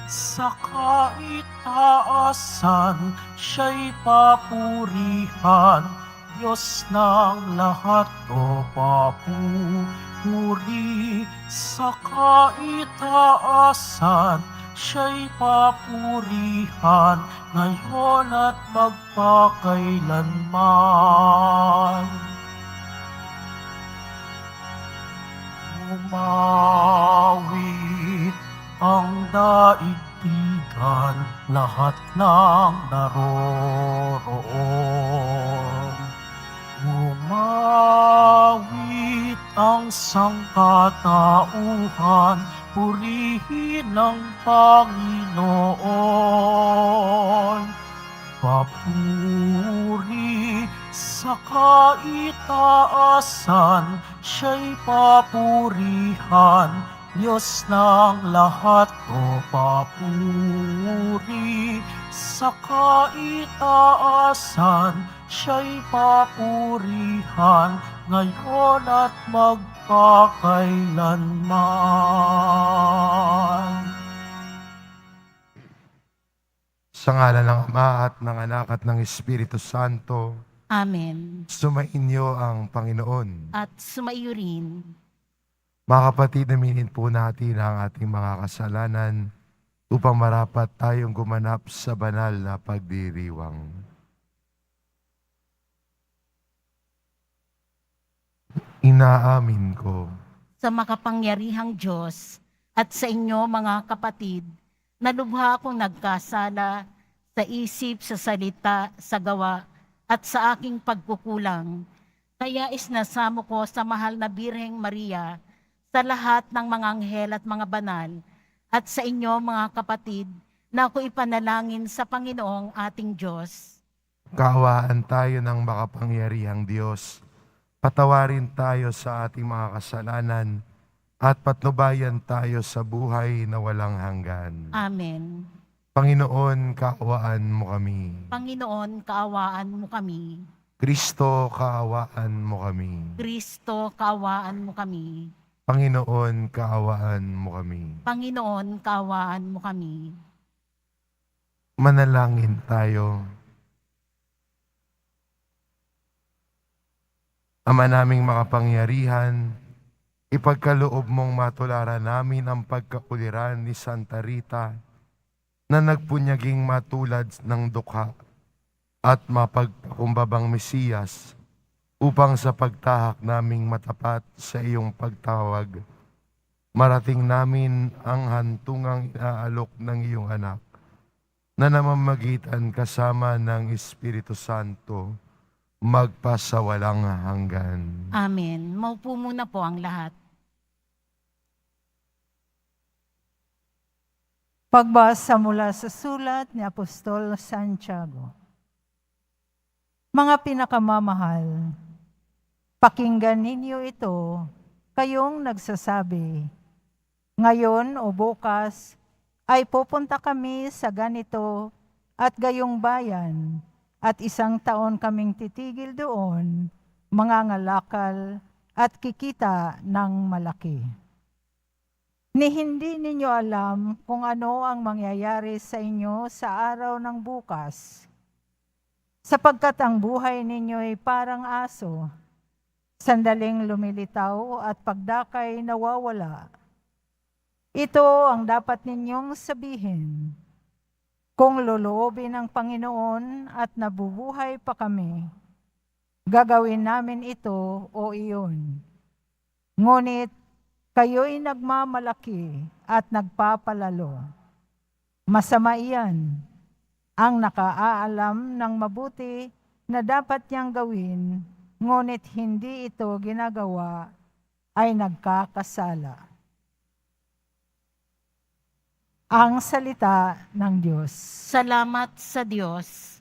sa kaitaasan, siya'y papurihan. Diyos ng lahat o papuri sa kaitaasan, siya'y papurihan ngayon at magpakailanman. Umawit ang daigdigan, lahat ng naroroon. Umawit ang sangkatauhan, purihin ang Panginoon. Papuri sa kaitaasan, siya'y papurihan. Diyos ng lahat o papuri sa kaitaasan, siya'y papurihan ngayon at magpakailanman. Sa ngalan ng Ama at ng Anak at ng Espiritu Santo, Amen. sumainyo ang Panginoon. At sumaiyo rin. Mga kapatid, aminin po natin ang ating mga kasalanan upang marapat tayong gumanap sa banal na pagdiriwang. Inaamin ko Sa makapangyarihang Diyos at sa inyo mga kapatid, na lubha akong nagkasala sa isip, sa salita, sa gawa, at sa aking pagkukulang. Kaya isnasamo ko sa mahal na Birheng Maria, sa lahat ng mga anghel at mga banal, at sa inyo mga kapatid, na ako ipanalangin sa Panginoong ating Diyos. kaawaan tayo ng makapangyarihang Diyos. Patawarin tayo sa ating mga kasalanan at patnubayan tayo sa buhay na walang hanggan. Amen. Panginoon, kaawaan mo kami. Panginoon, kaawaan mo kami. Kristo, kaawaan mo kami. Kristo, kaawaan mo kami. Panginoon, kaawaan mo kami. Panginoon, kaawaan mo kami. Manalangin tayo. Ama naming makapangyarihan, ipagkaloob mong matularan namin ang pagkauliran ni Santa Rita na nagpunyaging matulad ng dukha at mapagpakumbabang Mesiyas upang sa pagtahak naming matapat sa iyong pagtawag, marating namin ang hantungang inaalok ng iyong anak na namamagitan kasama ng Espiritu Santo magpasawalang hanggan. Amen. Maupo muna po ang lahat. Pagbasa mula sa sulat ni Apostol Santiago. Mga pinakamamahal, pakinggan ninyo ito, kayong nagsasabi, ngayon o bukas ay pupunta kami sa ganito at gayong bayan, at 1 taon kaming titigil doon, mangangalakal at kikita ng malaki. Ni hindi ninyo alam kung ano ang mangyayari sa inyo sa araw ng bukas, sapagkat ang buhay ninyo ay parang aso, sandaling lumilitaw at pagdakay nawawala. Ito ang dapat ninyong sabihin. Kung loloobin ng Panginoon at nabubuhay pa kami, gagawin namin ito o iyon. Ngunit kayo'y nagmamalaki at nagpapalalo. Masama iyan. Ang nakaaalam ng mabuti na dapat niyang gawin, ngunit hindi ito ginagawa, ay nagkakasala. Ang salita ng Diyos. Salamat sa Diyos.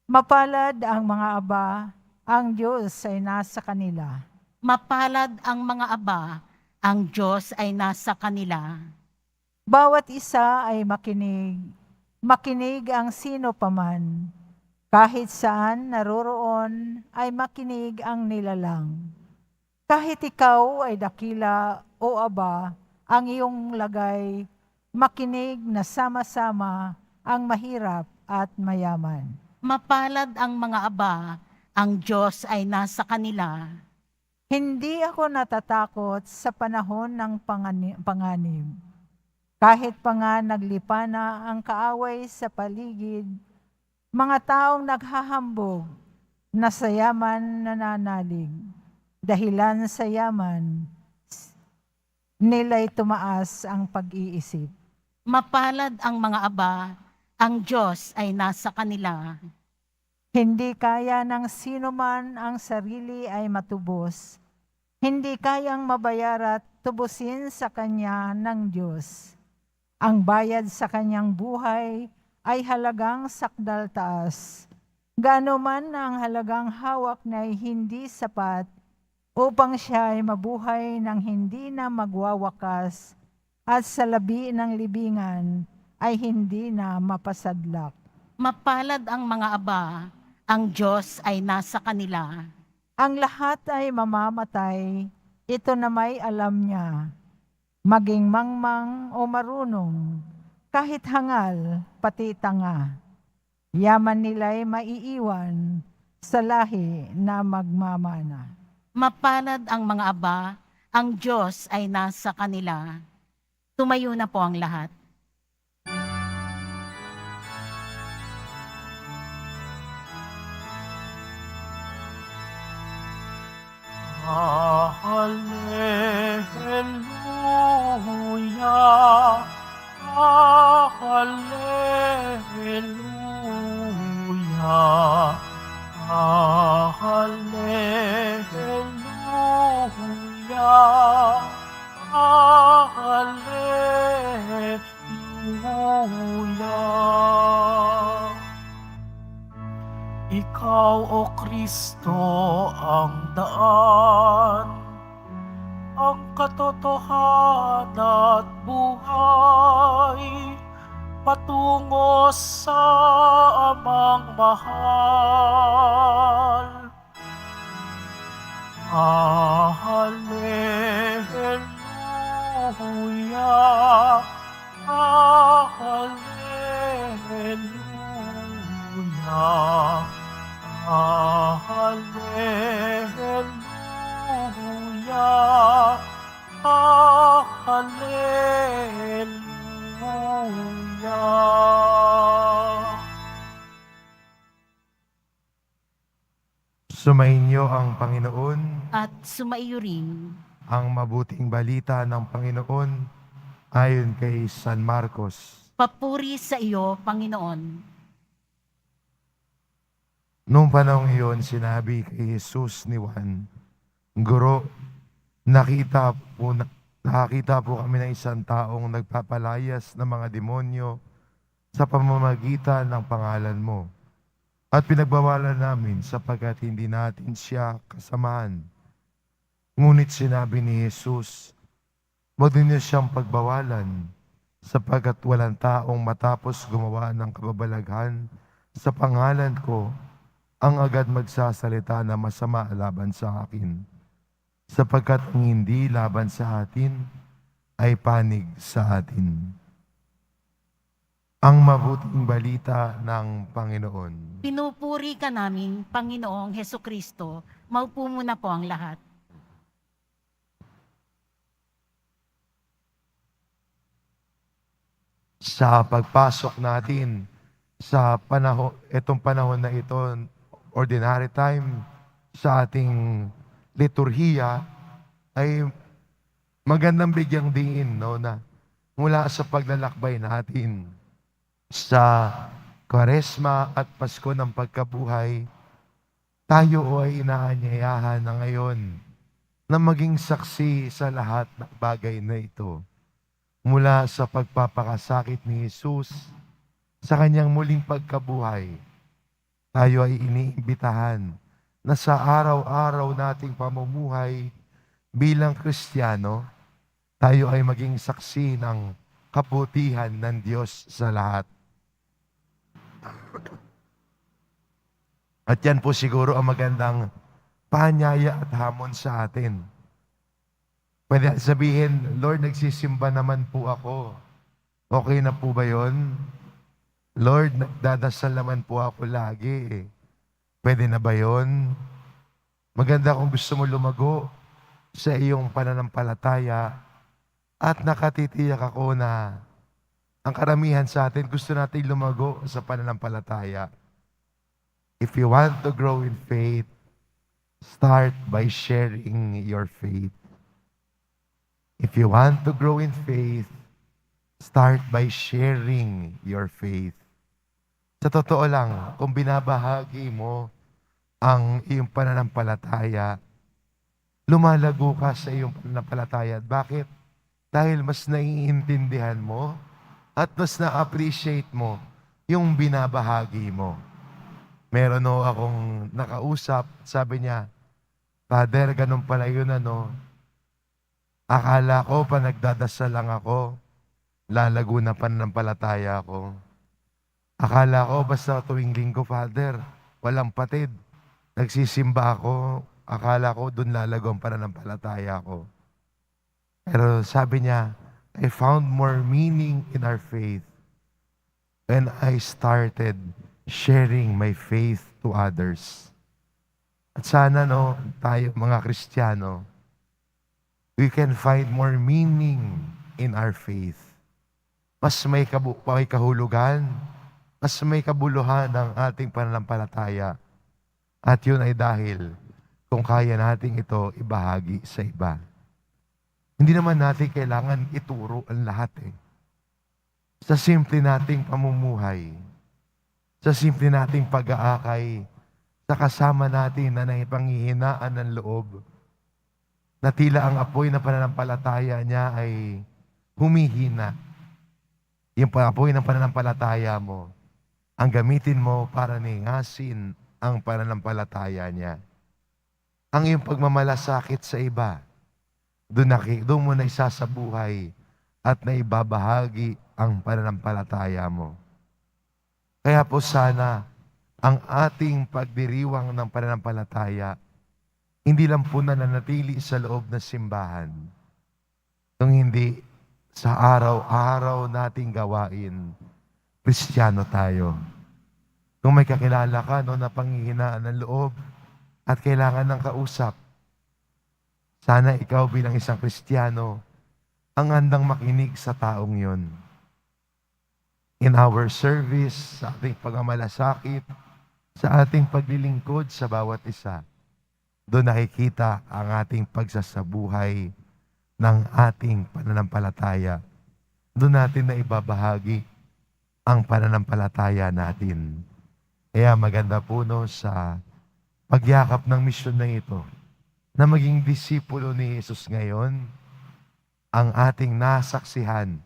Mapalad ang mga aba, ang Diyos ay nasa kanila. Mapalad ang mga aba, ang Diyos ay nasa kanila. Bawat isa ay makinig, makinig ang sino paman. Kahit saan naroroon ay makinig ang nilalang. Kahit ikaw ay dakila o aba, ang iyong lagay, makinig na sama-sama ang mahirap at mayaman. Mapalad ang mga aba, ang Diyos ay nasa kanila. Hindi ako natatakot sa panahon ng panganib. Kahit pa nga naglipa na ang kaaway sa paligid, mga taong naghahambog na sa yaman nananalig. Dahilan sa yaman, nila'y tumaas ang pag-iisip. Mapalad ang mga aba, ang Diyos ay nasa kanila. Hindi kaya ng sino man ang sarili ay matubos. Hindi kayang mabayar at tubusin sa Kanya ng Diyos. Ang bayad sa Kanyang buhay ay halagang sakdal taas. Gaano man ang halagang hawak na hindi sapat upang siya ay mabuhay ng hindi na magwawakas at sa labi ng libingan ay hindi na mapasadlak. Mapalad ang mga aba, ang Diyos ay nasa kanila. Ang lahat ay mamamatay, ito na may alam niya. Maging mangmang o marunong, kahit hangal, pati tanga. Yaman nila'y maiiwan sa lahi na magmamana. Mapalad ang mga aba, ang Diyos ay nasa kanila. Tumayo na po ang lahat. Hallelujah, hallelujah, hallelujah, hallelujah. Ikaw, O Kristo, ang daan, ang katotohanan at buhay, patungo sa Amang mahal. Hallelujah, hallelujah, hallelujah, hallelujah. Sumainyo ang Panginoon, At sumaiyo rin. ang mabuting balita ng Panginoon ayon kay San Marcos. Papuri sa iyo, Panginoon. Noong panahon iyon, sinabi kay Jesus ni Juan, Guro, nakita po kami ng isang taong nagpapalayas ng mga demonyo sa pamamagitan ng pangalan mo. At pinagbawalan namin sapagkat hindi natin siya kasamahan. Ngunit sinabi ni Jesus, huwag ninyo siyang pagbawalan sapagkat walang taong matapos gumawa ng kababalaghan sa pangalan ko ang agad magsasalita na masama laban sa akin. Sapagkat ang hindi laban sa atin ay panig sa atin. Ang mabuting balita ng Panginoon. Pinupuri ka namin, Panginoong Hesukristo. Maupo muna po ang lahat. Sa pagpasok natin sa itong panahon na ito, ordinary time, sa ating liturhiya, ay magandang bigyang diin, no, na mula sa paglalakbay natin sa Kwaresma at Pasko ng Pagkabuhay, tayo ay inaanyayahan na ngayon na maging saksi sa lahat ng bagay na ito. Mula sa pagpapakasakit ni Jesus sa kanyang muling pagkabuhay, tayo ay iniimbitahan na sa araw-araw nating pamumuhay bilang Kristiyano, tayo ay maging saksi ng kabutihan ng Diyos sa lahat. At yan po siguro ang magandang panyaya at hamon sa atin. Pwede sabihin, Lord, nagsisimba naman po ako. Okay na po ba yon? Lord, nagdadasal naman po ako lagi eh. Pwede na ba yon? Maganda kung gusto mo lumago sa iyong pananampalataya at nakatitiyak ako na ang karamihan sa atin gusto natin lumago sa pananampalataya. If you want to grow in faith, start by sharing your faith. If you want to grow in faith, start by sharing your faith. Sa totoo lang, kung binabahagi mo ang iyong pananampalataya, lumalago ka sa iyong pananampalataya. Bakit? Dahil mas naiintindihan mo at mas na-appreciate mo yung binabahagi mo. Meron akong nakausap, sabi niya, Father, ganun pala yun Akala ko pa nagdadasal lang ako, lalago na pananampalataya ko. Akala ko basta tuwing linggo, Father, walang patid. Nagsisimba ako, akala ko dun lalago ang pananampalataya ko. Pero sabi niya, I found more meaning in our faith when I started sharing my faith to others. At sana tayo mga Kristiyano, we can find more meaning in our faith. Mas may kahulugan, mas may kabuluhan ng ating pananampalataya. At yun ay dahil kung kaya nating ito ibahagi sa iba. Hindi naman natin kailangan ituro ang lahat eh. Sa simple nating pamumuhay, sa simple nating pag-aakay, sa kasama natin na naipanghihinaan ng loob, na tila ang apoy na pananampalataya niya ay humihina. Yung apoy ng pananampalataya mo, ang gamitin mo para ningasin ang pananampalataya niya. Ang iyong pagmamalasakit sa iba, doon mo na isasabuhay at naibabahagi ang pananampalataya mo. Kaya po sana, ang ating pagdiriwang ng pananampalataya, hindi lang po nananatili sa loob ng simbahan, kung hindi sa araw-araw nating gawain, Kristiyano tayo. Kung may kakilala ka na panghihinaan ng loob at kailangan ng kausap, sana ikaw bilang isang Kristiyano ang handang makinig sa taong yon. In our service, sa ating pagmamalasakit, sa ating paglilingkod sa bawat isa, doon nakikita ang ating pagsasabuhay ng ating pananampalataya. Doon natin na ibabahagi ang pananampalataya natin. Kaya maganda po sa pagyakap ng misyon na ito, na maging disipulo ni Jesus ngayon, ang ating nasaksihan,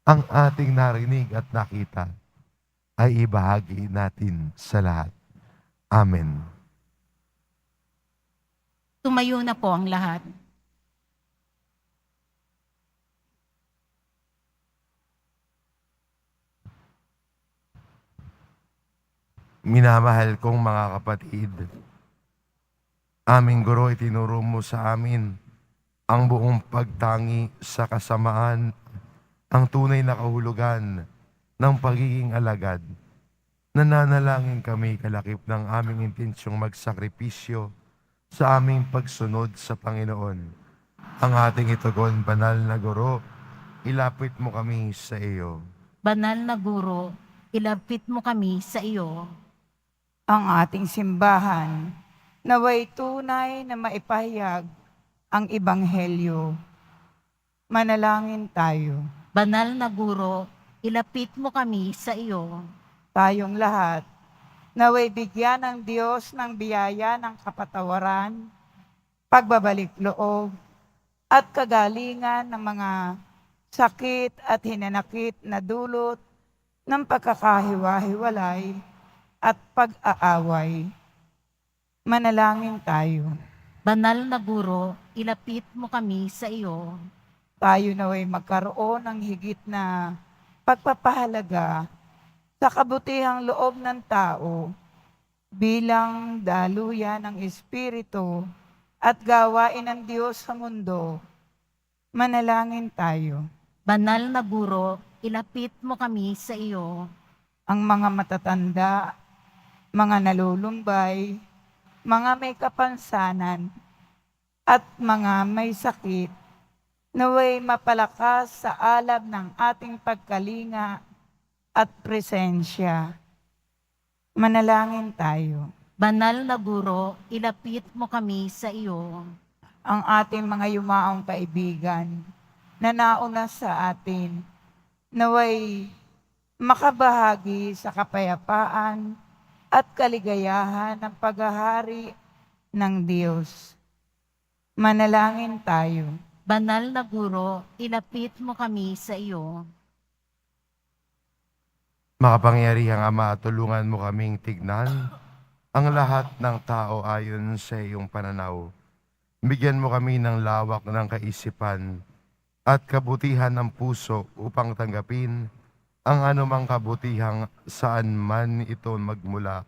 ang ating narinig at nakita, ay ibahagi natin sa lahat. Amen. Tumayo na po ang lahat. Minamahal kong mga kapatid, aming guro, itinuro mo sa amin ang buong pagtangi sa kasamaan, ang tunay na kahulugan ng pagiging alagad. Nananalangin kami kalakip ng aming intensyong magsakripisyo sa aming pagsunod sa Panginoon. Ang ating itugon, banal na guro, ilapit mo kami sa iyo. Banal na guro, ilapit mo kami sa iyo. Ang ating simbahan, naway tunay na maipahayag ang Ebanghelyo. Manalangin tayo. Banal na guro, ilapit mo kami sa iyo. Tayong lahat, naway bigyan ng Diyos ng biyaya ng kapatawaran, pagbabalik loob, at kagalingan ng mga sakit at hinanakit na dulot ng pagkakahiwa-hiwalay at pag-aaway. Manalangin tayo. Banal na guro, ilapit mo kami sa iyo. Tayo naway magkaroon ng higit na pagpapahalaga sa kabutihang loob ng tao bilang daluyan ng Espiritu at gawain ng Diyos sa mundo. Manalangin tayo. Banal na guro, ilapit mo kami sa iyo. Ang mga matatanda, mga nalulumbay, mga may kapansanan, at mga may sakit, naway mapalakas sa alab ng ating pagkalinga at presensya. Manalangin tayo. Banal na Guro, ilapit mo kami sa iyo. Ang ating mga yumaong kaibigan na nauna sa atin, naway makabahagi sa kapayapaan at kaligayahan ng paghahari ng Diyos. Manalangin tayo. Banal na Guro, ilapit mo kami sa iyo. Makapangyarihang Ama, tulungan mo kaming tignan ang lahat ng tao ayon sa iyong pananaw. Bigyan mo kami ng lawak ng kaisipan at kabutihan ng puso upang tanggapin ang anumang kabutihang saan man ito magmula.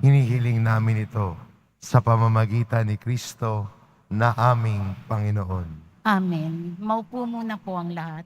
Hinihiling namin ito sa pamamagitan ni Kristo na aming Panginoon. Amen. Maupo muna po ang lahat.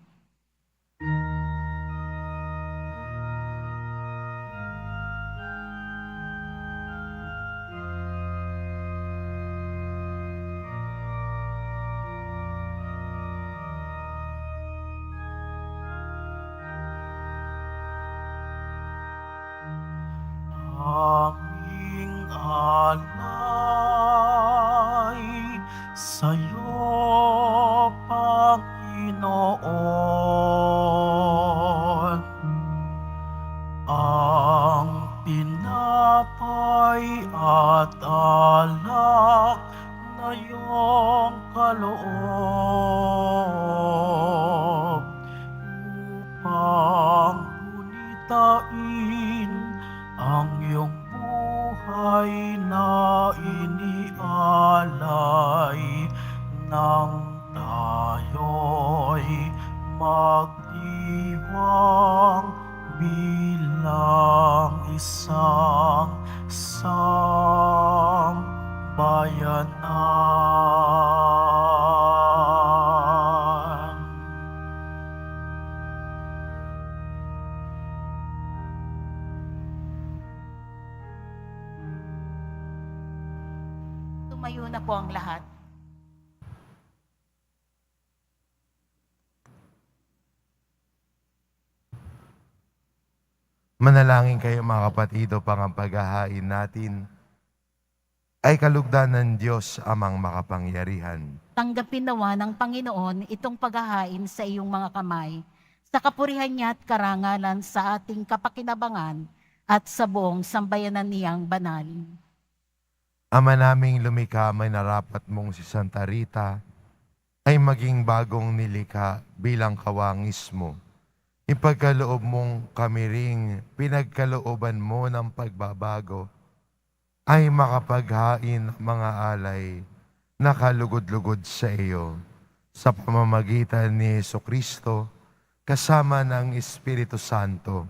Aming alay sa'yo, Panginoon. Ang tinapay at alak na iyong kaloob upang gunitain ang iyong buhay na inialay nang tayo'y magdiwang bilang isang sambayanan. Tumayo na po ang lahat. Manalangin kayo mga kapatid upang ang paghahain natin ay kalugdan ng Diyos amang makapangyarihan. Tanggapin nawa ng Panginoon itong paghahain sa iyong mga kamay, sa kapurihan niya at karangalan sa ating kapakinabangan at sa buong sambayanan niyang banal. Ama naming lumikha, may narapat mong si Santa Rita ay maging bagong nilikha bilang kawangis mo. Ipagkaloob mong kami ring pinagkalooban mo ng pagbabago ay makapaghain mga alay na kalugod-lugod sa iyo sa pamamagitan ni Jesucristo kasama ng Espiritu Santo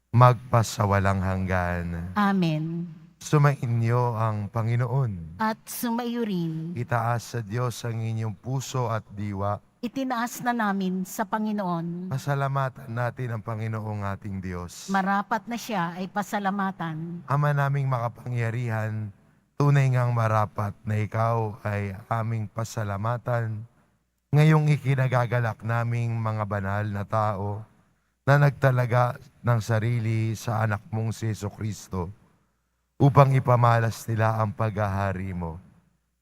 magpasawalang hanggan. Amen. Sumainyo ang Panginoon. At sumaiyo rin, Itaas sa Diyos ang inyong puso at diwa. itinaas na namin sa Panginoon. Pasalamatan natin ang Panginoong ating Diyos. Marapat na siya ay pasalamatan. Ama naming makapangyarihan, tunay ngang marapat na ikaw ay aming pasalamatan. Ngayong ikinagagalak naming mga banal na tao na nagtalaga ng sarili sa anak mong si Jesucristo upang ipamalas nila ang paghahari mo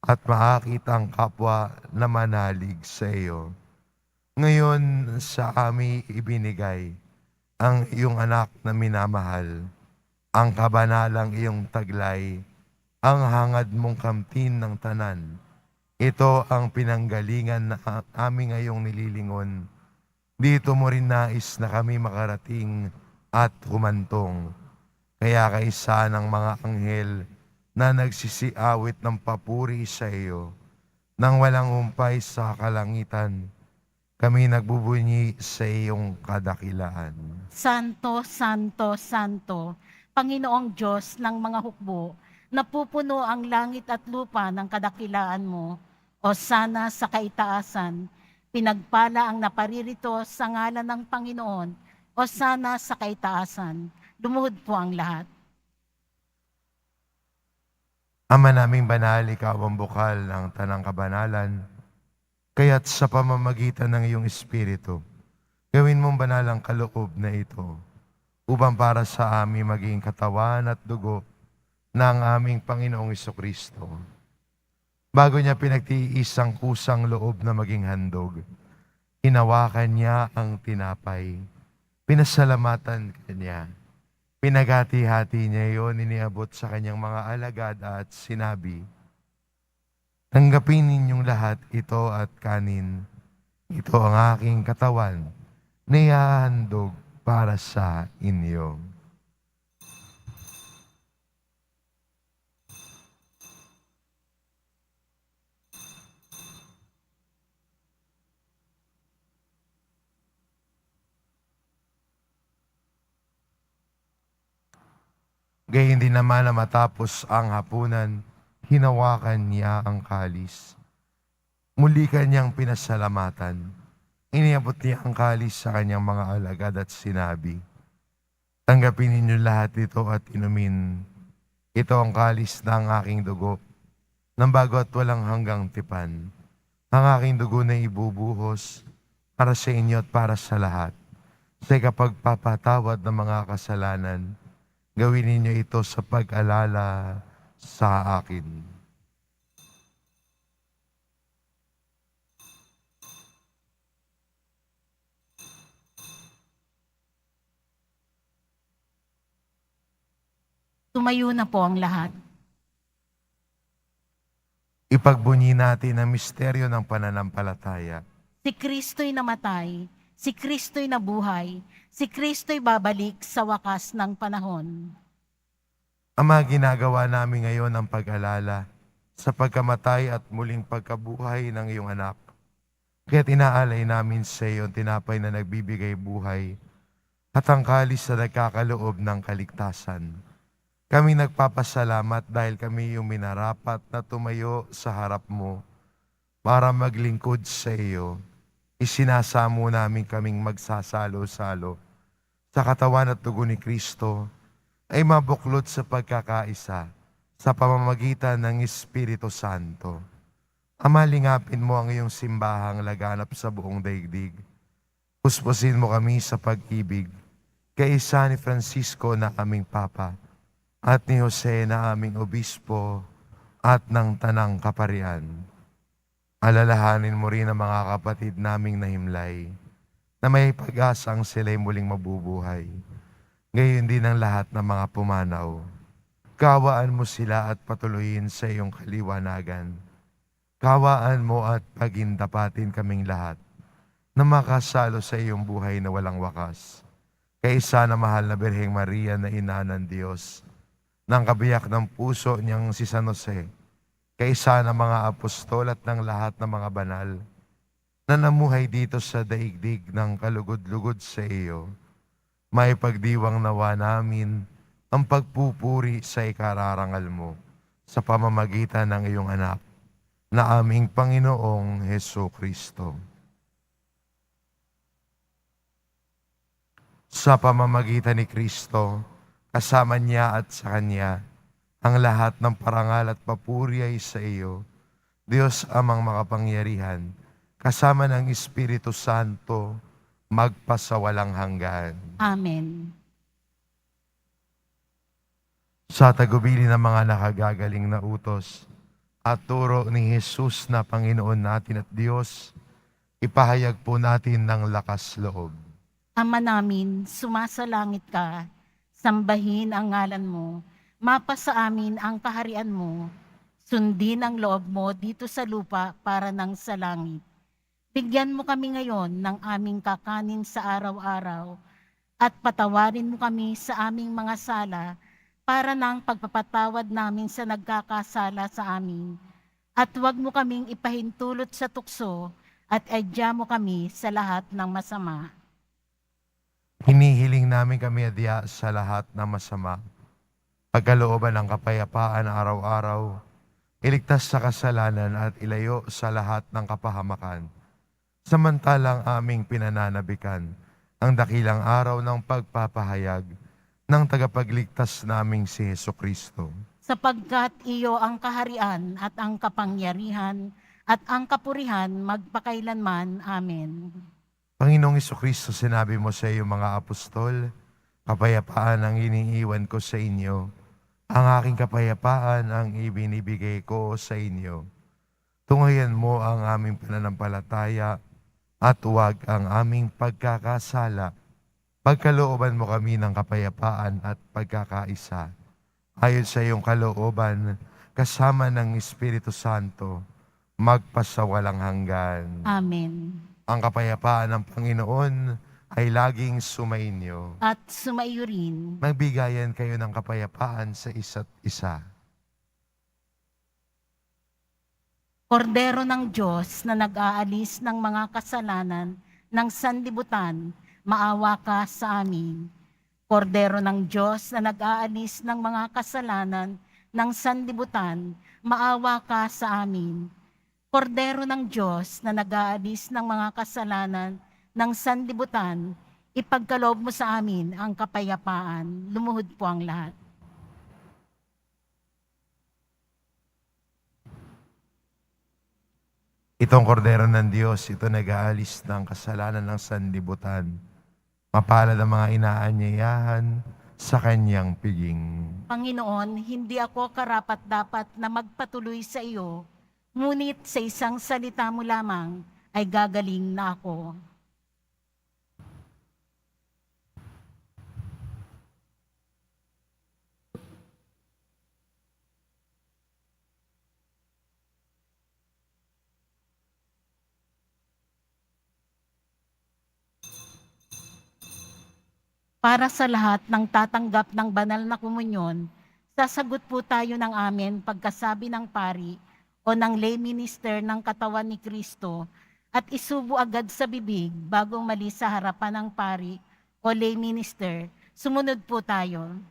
at makakita ang kapwa na manalig sa iyo. Ngayon sa amin ibinigay ang iyong anak na minamahal, ang kabanalang iyong taglay, ang hangad mong kamtin ng tanan. Ito ang pinanggalingan na aming ngayong nililingon. Dito mo rin nais na kami makarating at humantong. Kaya kaisa ng mga anghel na nagsisiawit ng papuri sa iyo, nang walang humpay sa kalangitan, kami nagbubunyi sa iyong kadakilaan. Santo, Santo, Santo, Panginoong Diyos ng mga hukbo, napupuno ang langit at lupa ng kadakilaan mo, o sana sa kaitaasan, pinagpala ang naparirito sa ngalan ng Panginoon, o sana sa kaitaasan. Lumuhod po ang lahat. Ama naming banal, ikaw ang bukal ng tanang kabanalan, kaya't sa pamamagitan ng iyong Espiritu, gawin mong banal ang kaloob na ito, upang para sa amin maging katawan at dugo ng aming Panginoong Kristo. Bago niya pinagtiis ang kusang loob na maging handog, hinawakan niya ang tinapay, pinasalamatan kanya, pinagati-hati niya iyon, iniabot sa kanyang mga alagad at sinabi, "Tanggapin ninyong lahat ito at kanin. Ito ang aking katawan na ihahandog para sa inyo." Gayun din naman na matapos ang hapunan, hinawakan niya ang kalis. Muli kanyang pinasalamatan. Iniabot niya ang kalis sa kanyang mga alagad at sinabi, "Tanggapin ninyo lahat ito at inumin. Ito ang kalis ng aking dugo, ng bago at walang hanggang tipan. Ang aking dugo na ibubuhos para sa inyo at para sa lahat. Sa ikapagpapatawad ng mga kasalanan, gawin ninyo ito sa pag-alala sa akin." Tumayo na po ang lahat. Ipagbunyi natin ang misteryo ng pananampalataya. Si Kristo'y namatay, si Kristo'y nabuhay, si Kristo'y babalik sa wakas ng panahon. Ama, ginagawa namin ngayon ang pag-alala sa pagkamatay at muling pagkabuhay ng iyong anak. Kaya't inaalay namin sa iyo ang tinapay na nagbibigay buhay at ang kalis na nagkakaloob ng kaligtasan. Kami nagpapasalamat dahil kami yung minarapat na tumayo sa harap mo para maglingkod sa iyo. Isinasamo namin kaming magsasalo-salo sa katawan at dugo ni Kristo ay mabuklod sa pagkakaisa sa pamamagitan ng Espiritu Santo. Ama, lingapin mo ang iyong simbahang laganap sa buong daigdig. Puspusin mo kami sa pag-ibig kay isa ni Francisco na aming Papa at ni Jose na aming Obispo at ng Tanang Kaparian. Alalahanin mo rin ang mga kapatid naming nahimlay na may pag-asang sila'y muling mabubuhay. Gayon din ang lahat ng mga pumanaw. Kawaan mo sila at patuloyin sa iyong kaliwanagan. Kawaan mo at pagindapatin kaming lahat na makasalo sa iyong buhay na walang wakas. Kaisa na mahal na Birheng Maria na ina ng Diyos, ng kabiyak ng puso niyang si San Jose, kaisa ng mga apostol at ng lahat ng mga banal na namuhay dito sa daigdig ng kalugod-lugod sa iyo, may pagdiwang nawa namin ang pagpupuri sa ikararangal mo sa pamamagitan ng iyong anak na aming Panginoong Heso Kristo. Sa pamamagitan ni Kristo, kasama niya at sa Kanya, ang lahat ng parangal at papuri ay sa iyo, Diyos amang makapangyarihan, kasama ng Espiritu Santo, magpasawalang hanggan. Amen. Sa tagubili ng mga nakagagaling na utos at turo ni Jesus na Panginoon natin at Diyos, ipahayag po natin ng lakas loob. Ama namin, sumasalangit ka, sambahin ang ngalan mo, mapasa amin ang kaharian mo, sundin ang loob mo dito sa lupa para nang sa langit. Bigyan mo kami ngayon ng aming kakanin sa araw-araw at patawarin mo kami sa aming mga sala para nang pagpapatawad namin sa nagkakasala sa amin. At huwag mo kaming ipahintulot sa tukso at adya mo kami sa lahat ng masama. Hinihiling namin kami adya sa lahat ng masama, pagkalooban ng kapayapaan araw-araw, iligtas sa kasalanan at ilayo sa lahat ng kapahamakan. Samantalang aming pinananabikan ang dakilang araw ng pagpapahayag ng tagapagligtas naming si Jesucristo. Sapagkat iyo ang kaharian at ang kapangyarihan at ang kapurihan magpakailanman. Amen. Panginoong Jesucristo, sinabi mo sa iyong mga apostol, kapayapaan ang iniiwan ko sa inyo. Ang aking kapayapaan ang ibinibigay ko sa inyo. Tunghayan mo ang aming pananampalataya at huwag ang aming pagkakasala. Pagkalooban mo kami ng kapayapaan at pagkakaisa. Ayon sa iyong kalooban, kasama ng Espiritu Santo, magpasawalang hanggan. Amen. Ang kapayapaan ng Panginoon ay laging sumainyo. At sumaiyo rin. Magbigayan kayo ng kapayapaan sa isa't isa. Kordero ng Diyos na nag-aalis ng mga kasalanan ng sanlibutan, maawa ka sa amin. Kordero ng Diyos na nag-aalis ng mga kasalanan ng sanlibutan, maawa ka sa amin. Kordero ng Diyos na nag-aalis ng mga kasalanan ng sanlibutan, ipagkaloob mo sa amin ang kapayapaan. Lumuhod po ang lahat. Itong kordero ng Diyos, ito nag-aalis ng kasalanan ng sanlibutan. Mapalad ang mga inaanyayahan sa kanyang piging. Panginoon, hindi ako karapat-dapat na magpatuloy sa iyo, ngunit sa isang salita mo lamang ay gagaling na ako. Para sa lahat ng tatanggap ng banal na komunyon, sasagot po tayo ng amen pagkasabi ng pari o ng lay minister ng katawan ni Kristo at isubo agad sa bibig bago mali sa harapan ng pari o lay minister. Sumunod po tayo.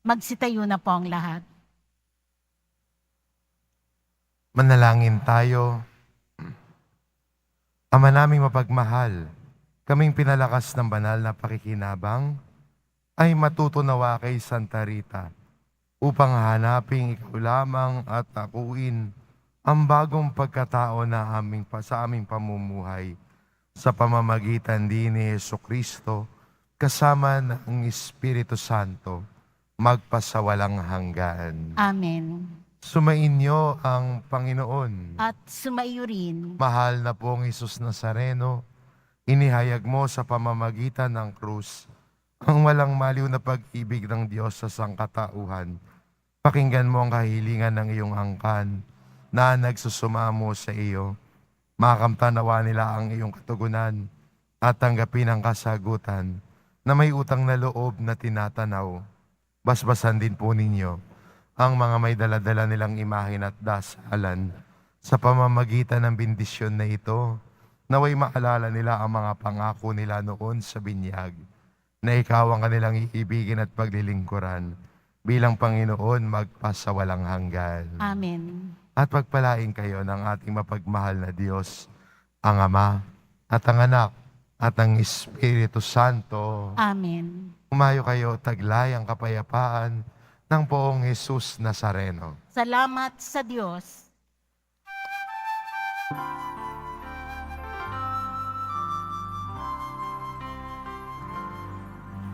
Magsitayo na po ang lahat. Manalangin tayo. Ama naming mapagmahal, kaming pinalakas ng banal na pakikinabang, ay matutunawa kay Santa Rita upang hanaping ikaw lamang at akuin ang bagong pagkatao na sa aming pamumuhay sa pamamagitan din ni Jesucristo kasama ng Espiritu Santo magpasawalang hanggan. Amen. Sumainyo ang Panginoon. At sumaiyo rin. Mahal na pong Isus Nazareno, inihayag mo sa pamamagitan ng krus ang walang maliw na pag-ibig ng Diyos sa sangkatauhan. Pakinggan mo ang kahilingan ng iyong angkan na nagsusumamo sa iyo. Makamtanawa nila ang iyong katugunan at tanggapin ang kasagutan na may utang na loob na tinatanaw. Basbasan din po ninyo ang mga may daladala nilang imahin at dasalan sa pamamagitan ng bendisyon na ito, naway maalala nila ang mga pangako nila noon sa binyag, na ikaw ang kanilang iibigin at paglilingkuran bilang Panginoon magpasawalang hanggan. Amen. At pagpalain kayo ng ating mapagmahal na Diyos, ang Ama at ang Anak at ang Espiritu Santo. Amen. Umayo kayo, taglay ang kapayapaan ng poong Jesus Nazareno. Salamat sa Diyos.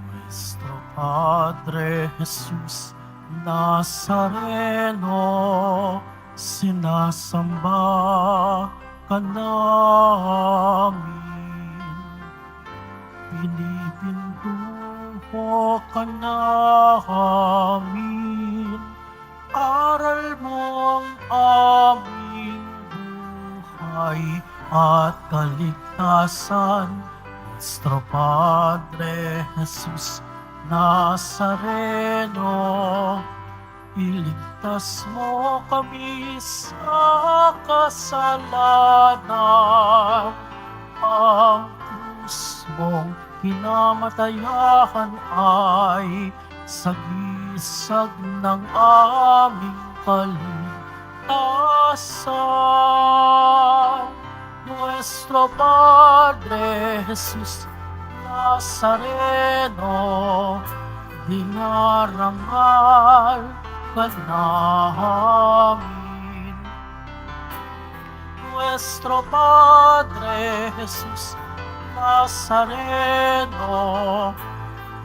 Nuestro Padre Jesús, Nazareno, sinasamba ka namin. Pinipintuho ka namin. Aral mong aming buhay at kaligtasan. Nuestro Padre Jesus Nazareno, iligtas mo kami sa kasalanan. Ang krus mong kinamatayan ay sagisag ng aming kaligtasan. Nuestro Padre Jesus Nazareno, dinarangal ka namin. Nuestro Padre Jesus Nazareno,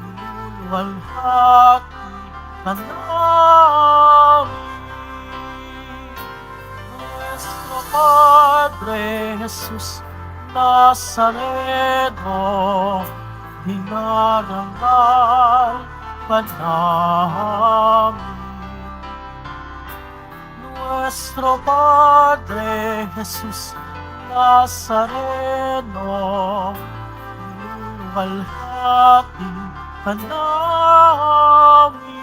niluluwalhati ka namin. Nuestro Padre Jesus Nazareno, dinarangal ka namin. Nuestro Padre Jesus Nazareno, niluluwalhati ka namin.